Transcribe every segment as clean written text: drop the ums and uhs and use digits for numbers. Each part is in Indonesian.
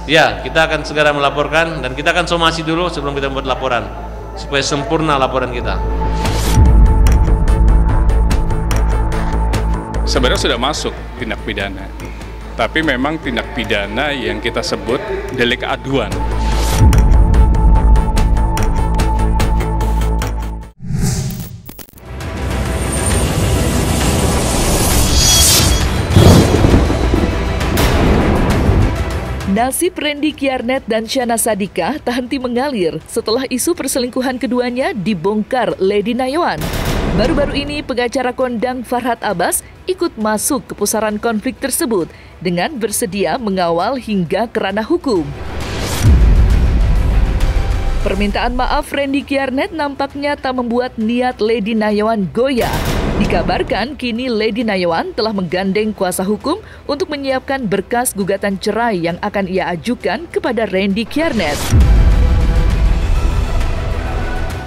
Ya, kita akan segera melaporkan dan kita akan somasi dulu sebelum kita membuat laporan supaya sempurna laporan kita. Sebenarnya sudah masuk tindak pidana, tapi memang tindak pidana yang kita sebut delik aduan. Nasib Randy Kiernet dan Syahna Sadiqah tak henti mengalir setelah isu perselingkuhan keduanya dibongkar Lady Nayawan. Baru-baru ini pengacara kondang Farhad Abbas ikut masuk ke pusaran konflik tersebut dengan bersedia mengawal hingga ke ranah hukum. Permintaan maaf Randy Kiernet nampaknya tak membuat niat Lady Nayawan goyah. Dikabarkan kini Lady Nayawan telah menggandeng kuasa hukum untuk menyiapkan berkas gugatan cerai yang akan ia ajukan kepada Randy Kiernet.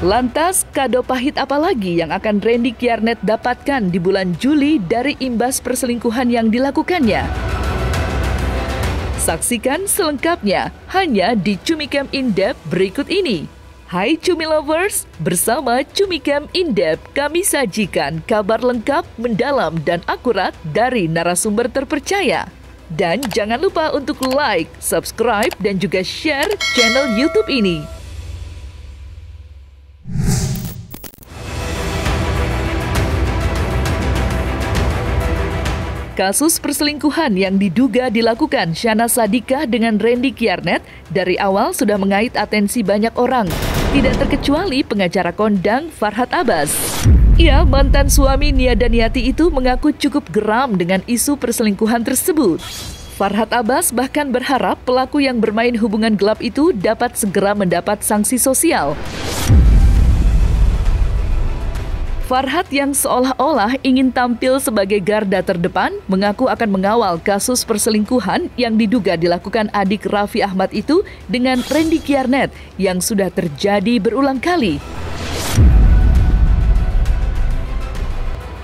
Lantas, kado pahit apa lagi yang akan Randy Kiernet dapatkan di bulan Juli dari imbas perselingkuhan yang dilakukannya? Saksikan selengkapnya hanya di Cumicam In-Depth berikut ini. Hai Cumi Lovers, bersama Cumicam In-Depth kami sajikan kabar lengkap, mendalam, dan akurat dari narasumber terpercaya. Dan jangan lupa untuk like, subscribe, dan juga share channel YouTube ini. Kasus perselingkuhan yang diduga dilakukan Syahna Sadiqah dengan Randy Kiernet dari awal sudah mengait atensi banyak orang, tidak terkecuali pengacara kondang Farhad Abbas. Ya, mantan suami Nia Daniati itu mengaku cukup geram dengan isu perselingkuhan tersebut. Farhad Abbas bahkan berharap pelaku yang bermain hubungan gelap itu dapat segera mendapat sanksi sosial. Farhad yang seolah-olah ingin tampil sebagai garda terdepan mengaku akan mengawal kasus perselingkuhan yang diduga dilakukan adik Raffi Ahmad itu dengan Randy Kiernet yang sudah terjadi berulang kali.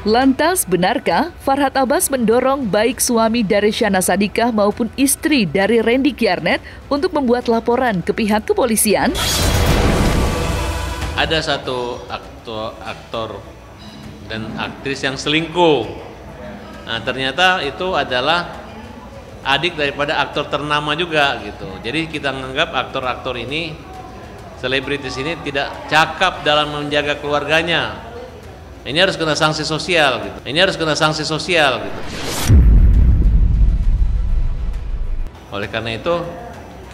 Lantas, benarkah Farhad Abbas mendorong baik suami dari Syahna Sadiqah maupun istri dari Randy Kiernet untuk membuat laporan ke pihak kepolisian? Ada satu aktor dan aktris yang selingkuh. Nah, ternyata itu adalah adik daripada aktor ternama juga gitu. Jadi kita menganggap aktor-aktor ini, selebritis ini tidak cakap dalam menjaga keluarganya. Ini harus kena sanksi sosial gitu. Ini harus kena sanksi sosial gitu. Oleh karena itu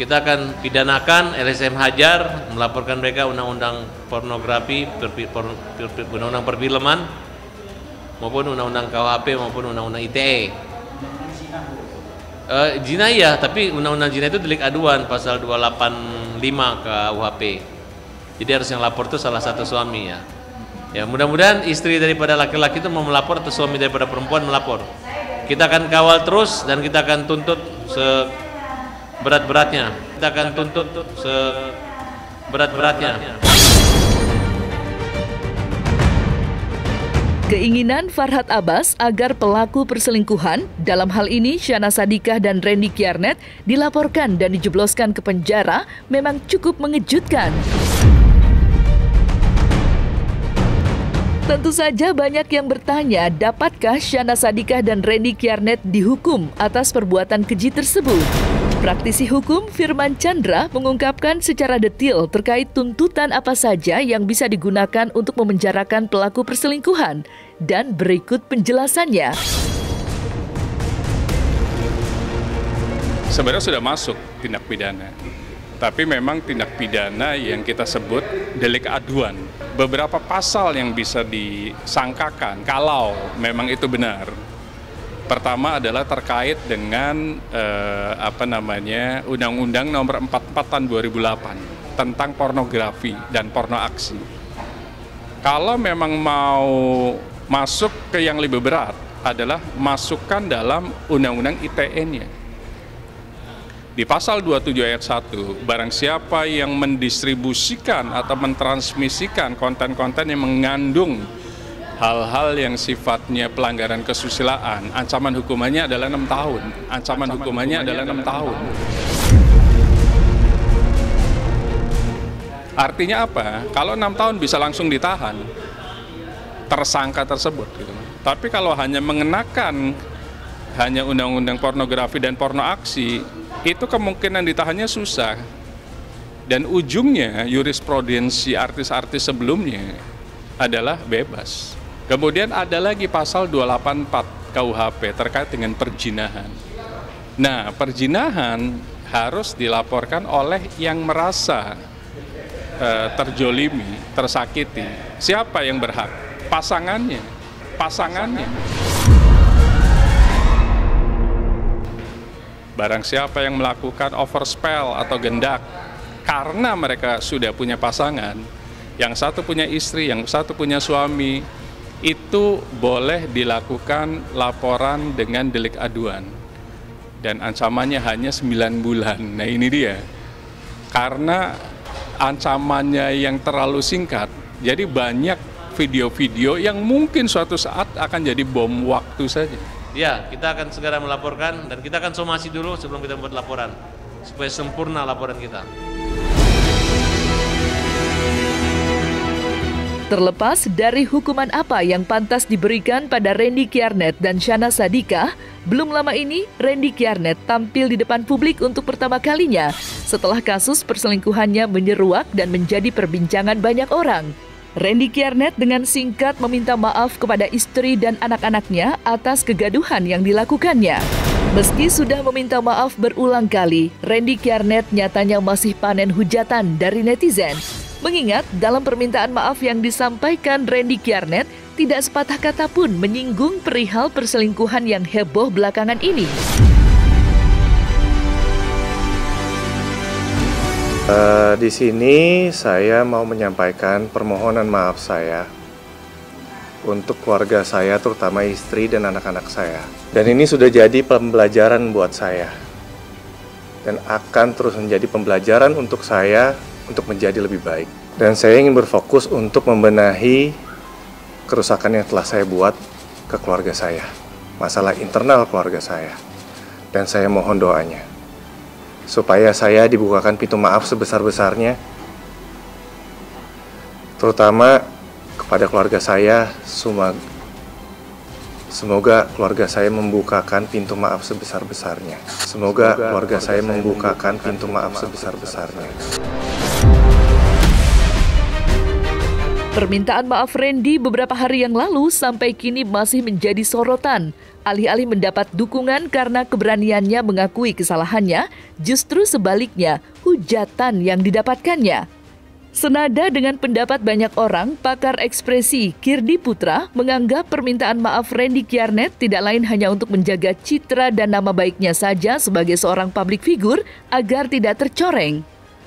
kita akan pidanakan LSM Hajar, melaporkan mereka undang-undang pornografi, undang-undang perfilman, maupun undang-undang KUHP maupun undang-undang ITE. Zina ya, tapi undang-undang zina itu delik aduan pasal 285 KUHP. Jadi harus yang lapor itu salah satu suami ya. Ya mudah-mudahan istri daripada laki-laki itu mau melapor atau suami daripada perempuan melapor. Kita akan kawal terus dan kita akan tuntut berat-beratnya. Kita akan tuntut seberat-beratnya. Keinginan Farhad Abbas agar pelaku perselingkuhan, dalam hal ini Syahna Sadiqah dan Randy Kiernet, dilaporkan dan dijebloskan ke penjara memang cukup mengejutkan. Tentu saja banyak yang bertanya, dapatkah Syahna Sadiqah dan Randy Kiernet dihukum atas perbuatan keji tersebut? Praktisi hukum Firman Chandra mengungkapkan secara detail terkait tuntutan apa saja yang bisa digunakan untuk memenjarakan pelaku perselingkuhan. Dan berikut penjelasannya. Sebenarnya sudah masuk tindak pidana, tapi memang tindak pidana yang kita sebut delik aduan. Beberapa pasal yang bisa disangkakan kalau memang itu benar. Pertama adalah terkait dengan Undang-Undang Nomor 44 Tahun 2008 tentang pornografi dan porno aksi. Kalau memang mau masuk ke yang lebih berat adalah masukkan dalam Undang-Undang ITE-nya. Di pasal 27 ayat 1, barang siapa yang mendistribusikan atau mentransmisikan konten-konten yang mengandung hal-hal yang sifatnya pelanggaran kesusilaan, ancaman hukumannya adalah 6 tahun. Ancaman hukumannya adalah 6 tahun. Artinya apa? Kalau 6 tahun bisa langsung ditahan tersangka tersebut gitu. Tapi kalau hanya mengenakan hanya undang-undang pornografi dan porno aksi, itu kemungkinan ditahannya susah. Dan ujungnya jurisprudensi artis-artis sebelumnya adalah bebas. Kemudian ada lagi pasal 284 KUHP terkait dengan perzinahan. Nah, perzinahan harus dilaporkan oleh yang merasa terjolimi, tersakiti. Siapa yang berhak? Pasangannya. Barang siapa yang melakukan overspell atau gendak karena mereka sudah punya pasangan, yang satu punya istri, yang satu punya suami, itu boleh dilakukan laporan dengan delik aduan. Dan ancamannya hanya 9 bulan. Nah ini dia. Karena ancamannya yang terlalu singkat, jadi banyak video-video yang mungkin suatu saat akan jadi bom waktu saja. Ya, kita akan segera melaporkan dan kita akan somasi dulu sebelum kita membuat laporan supaya sempurna laporan kita. Terlepas dari hukuman apa yang pantas diberikan pada Randy Kjarnet dan Syahnaz Sadiqah, belum lama ini Randy Kjarnet tampil di depan publik untuk pertama kalinya setelah kasus perselingkuhannya menyeruak dan menjadi perbincangan banyak orang. Randy Kjarnet dengan singkat meminta maaf kepada istri dan anak-anaknya atas kegaduhan yang dilakukannya. Meski sudah meminta maaf berulang kali, Randy Kjarnet nyatanya masih panen hujatan dari netizen. Mengingat dalam permintaan maaf yang disampaikan Randy Kjarnet tidak sepatah kata pun menyinggung perihal perselingkuhan yang heboh belakangan ini. Di sini saya mau menyampaikan permohonan maaf saya untuk keluarga saya, terutama istri dan anak-anak saya. Dan ini sudah jadi pembelajaran buat saya dan akan terus menjadi pembelajaran untuk saya untuk menjadi lebih baik. Dan saya ingin berfokus untuk membenahi kerusakan yang telah saya buat ke keluarga saya, masalah internal keluarga saya. Dan saya mohon doanya supaya saya dibukakan pintu maaf sebesar-besarnya, terutama kepada keluarga saya. Semoga keluarga saya membukakan pintu maaf sebesar-besarnya. Semoga keluarga saya membukakan pintu maaf sebesar-besarnya. Permintaan maaf Randy beberapa hari yang lalu sampai kini masih menjadi sorotan. Alih-alih mendapat dukungan karena keberaniannya mengakui kesalahannya, justru sebaliknya hujatan yang didapatkannya. Senada dengan pendapat banyak orang, pakar ekspresi Kirdi Putra menganggap permintaan maaf Randy Kjarnet tidak lain hanya untuk menjaga citra dan nama baiknya saja sebagai seorang publik figur agar tidak tercoreng.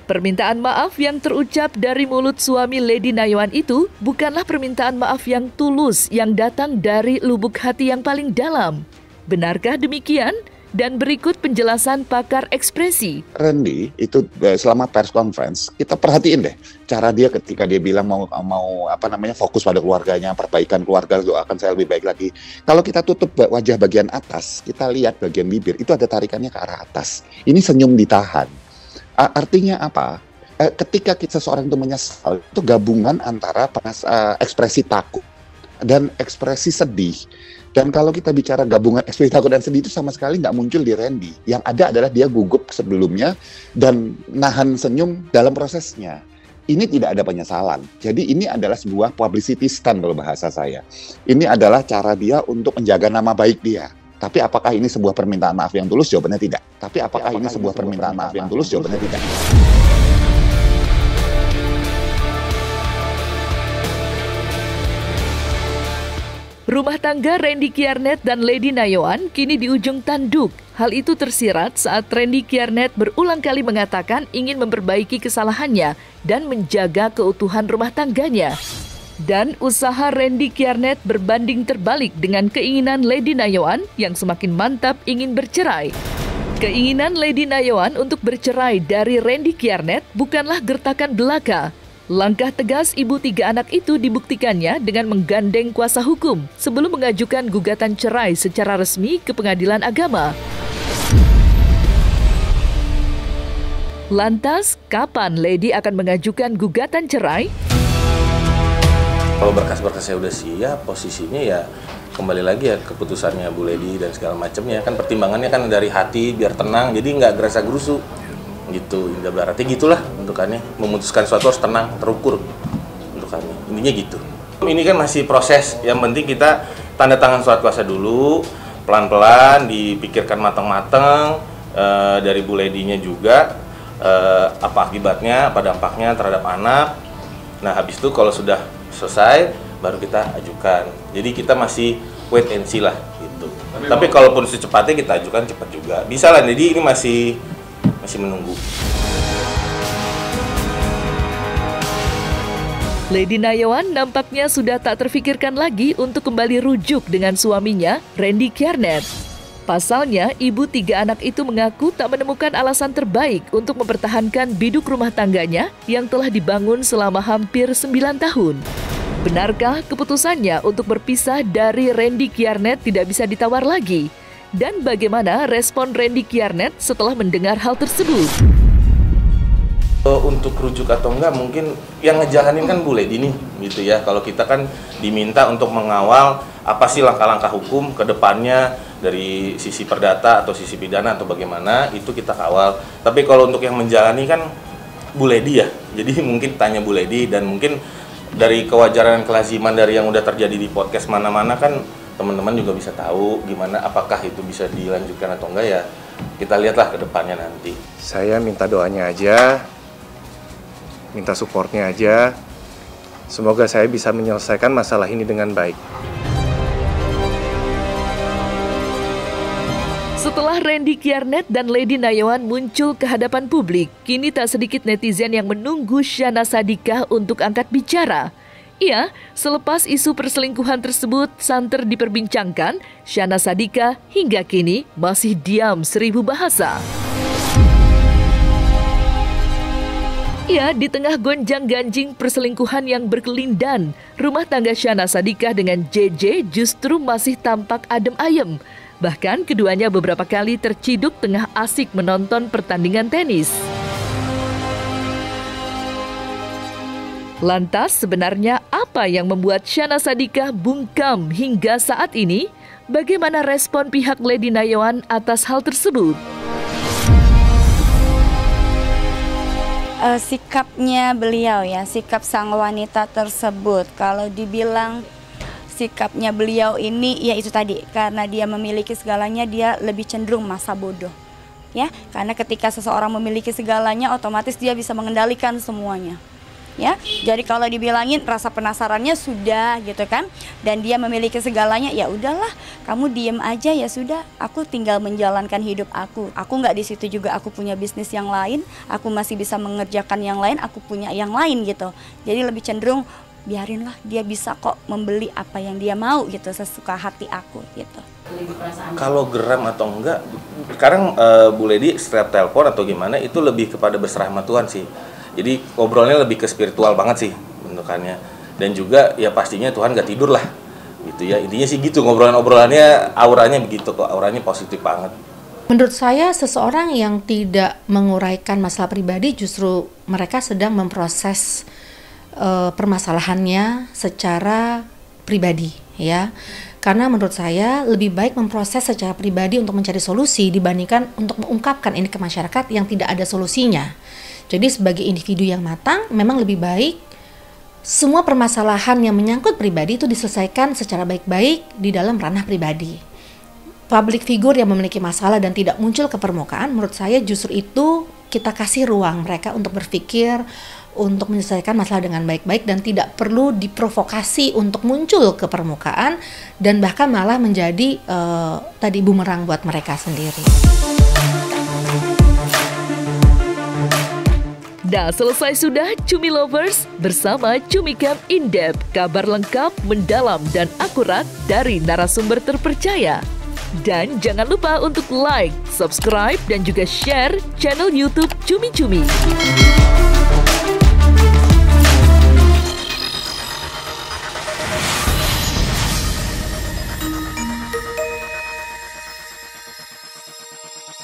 Permintaan maaf yang terucap dari mulut suami Lady Nayawan itu bukanlah permintaan maaf yang tulus yang datang dari lubuk hati yang paling dalam. Benarkah demikian? Dan berikut penjelasan pakar ekspresi. Randy itu selama press conference kita perhatiin deh cara dia ketika dia bilang mau fokus pada keluarganya, perbaikan keluarga akan saya lebih baik lagi. Kalau kita tutup wajah bagian atas, kita lihat bagian bibir itu ada tarikannya ke arah atas. Ini senyum ditahan. Artinya apa? Ketika seseorang itu menyesal, itu gabungan antara ekspresi takut dan ekspresi sedih. Dan kalau kita bicara gabungan ekspresi takut dan sedih itu sama sekali nggak muncul di Randy. Yang ada adalah dia gugup sebelumnya dan nahan senyum dalam prosesnya. Ini tidak ada penyesalan. Jadi ini adalah sebuah publicity stunt kalau bahasa saya. Ini adalah cara dia untuk menjaga nama baik dia. Tapi apakah ini sebuah permintaan maaf yang tulus? Jawabannya tidak. Tapi apakah ini sebuah permintaan maaf yang tulus? Jawabannya tidak. Rumah tangga Randy Kjarnet dan Lady Nayawan kini di ujung tanduk. Hal itu tersirat saat Randy Kjarnet berulang kali mengatakan ingin memperbaiki kesalahannya dan menjaga keutuhan rumah tangganya. Dan usaha Randy Kjarnet berbanding terbalik dengan keinginan Lady Nayawan yang semakin mantap ingin bercerai. Keinginan Lady Nayawan untuk bercerai dari Randy Kjarnet bukanlah gertakan belaka. Langkah tegas ibu 3 anak itu dibuktikannya dengan menggandeng kuasa hukum sebelum mengajukan gugatan cerai secara resmi ke Pengadilan Agama. Lantas, kapan Lady akan mengajukan gugatan cerai? Kalau berkas-berkasnya udah siap, posisinya ya kembali lagi ya keputusannya Bu Lady dan segala macamnya. Kan pertimbangannya kan dari hati biar tenang, jadi nggak gerasa gerusu gitu. Berarti gitulah bentukannya. Memutuskan suatu harus tenang, terukur bentukannya. Intinya gitu. Ini kan masih proses. Yang penting kita tanda tangan surat kuasa dulu, pelan-pelan dipikirkan matang-matang dari Bu Lady-nya juga. Apa akibatnya, apa dampaknya terhadap anak. Nah habis itu kalau sudah selesai baru kita ajukan. Jadi kita masih wait and see lah gitu. Tapi kalaupun secepatnya kita ajukan cepat juga. Bisa lah. Jadi ini masih menunggu. Lady Nayawan nampaknya sudah tak terfikirkan lagi untuk kembali rujuk dengan suaminya, Randy Kiernet. Pasalnya, ibu 3 anak itu mengaku tak menemukan alasan terbaik untuk mempertahankan biduk rumah tangganya yang telah dibangun selama hampir 9 tahun. Benarkah keputusannya untuk berpisah dari Randy Kiernet tidak bisa ditawar lagi? Dan bagaimana respon Randy Kiernet setelah mendengar hal tersebut? Untuk rujuk atau enggak mungkin yang ngejalanin kan Bu Lady nih gitu ya. Kalau kita kan diminta untuk mengawal apa sih langkah-langkah hukum ke depannya dari sisi perdata atau sisi pidana atau bagaimana, itu kita kawal. Tapi kalau untuk yang menjalani kan Bu Lady ya. Jadi mungkin tanya Bu Lady, dan mungkin dari kewajaran kelaziman dari yang udah terjadi di podcast mana-mana kan teman-teman juga bisa tahu gimana, apakah itu bisa dilanjutkan atau enggak ya. Kita lihatlah ke depannya nanti. Saya minta doanya aja, minta supportnya aja. Semoga saya bisa menyelesaikan masalah ini dengan baik. Setelah Randy Kiernet dan Lady Nayawan muncul ke hadapan publik, kini tak sedikit netizen yang menunggu Syahna Sadiqah untuk angkat bicara. Ya, selepas isu perselingkuhan tersebut santer diperbincangkan, Syahna Sadiqah hingga kini masih diam 1000 bahasa. Ya, di tengah gonjang-ganjing perselingkuhan yang berkelindan, rumah tangga Syahna Sadiqah dengan JJ justru masih tampak adem ayem. Bahkan keduanya beberapa kali terciduk tengah asik menonton pertandingan tenis. Lantas sebenarnya apa yang membuat Syahna Sadiqah bungkam hingga saat ini? Bagaimana respon pihak Lady Nayawan atas hal tersebut? Sikapnya beliau ya, sikap sang wanita tersebut. Kalau dibilang sikapnya beliau ini, ya itu tadi, karena dia memiliki segalanya, dia lebih cenderung masa bodoh. Ya, karena ketika seseorang memiliki segalanya, otomatis dia bisa mengendalikan semuanya. Ya, jadi kalau dibilangin rasa penasarannya sudah gitu kan, dan dia memiliki segalanya, ya udahlah, kamu diem aja ya sudah, aku tinggal menjalankan hidup aku. Aku nggak di situ juga, aku punya bisnis yang lain, aku masih bisa mengerjakan yang lain, aku punya yang lain gitu. Jadi lebih cenderung biarinlah, dia bisa kok membeli apa yang dia mau gitu, sesuka hati aku gitu. Kalau geram atau enggak, sekarang Bu Lady setiap telepon atau gimana itu lebih kepada berserah sama Tuhan sih. Jadi ngobrolnya lebih ke spiritual banget sih bentukannya. Dan juga ya pastinya Tuhan gak tidur lah gitu ya. Intinya sih gitu, ngobrolannya auranya begitu kok, auranya positif banget. Menurut saya seseorang yang tidak menguraikan masalah pribadi justru mereka sedang memproses permasalahannya secara pribadi ya, karena menurut saya lebih baik memproses secara pribadi untuk mencari solusi dibandingkan untuk mengungkapkan ini ke masyarakat yang tidak ada solusinya. Jadi sebagai individu yang matang memang lebih baik semua permasalahan yang menyangkut pribadi itu diselesaikan secara baik-baik di dalam ranah pribadi. Public figure yang memiliki masalah dan tidak muncul ke permukaan, menurut saya justru itu kita kasih ruang mereka untuk berpikir, untuk menyelesaikan masalah dengan baik-baik dan tidak perlu diprovokasi untuk muncul ke permukaan dan bahkan malah menjadi tadi bumerang buat mereka sendiri. Nah, selesai sudah Cumi Lovers bersama Cumi Camp In-Depth, kabar lengkap, mendalam dan akurat dari narasumber terpercaya. Dan jangan lupa untuk like, subscribe dan juga share channel YouTube Cumi Cumi.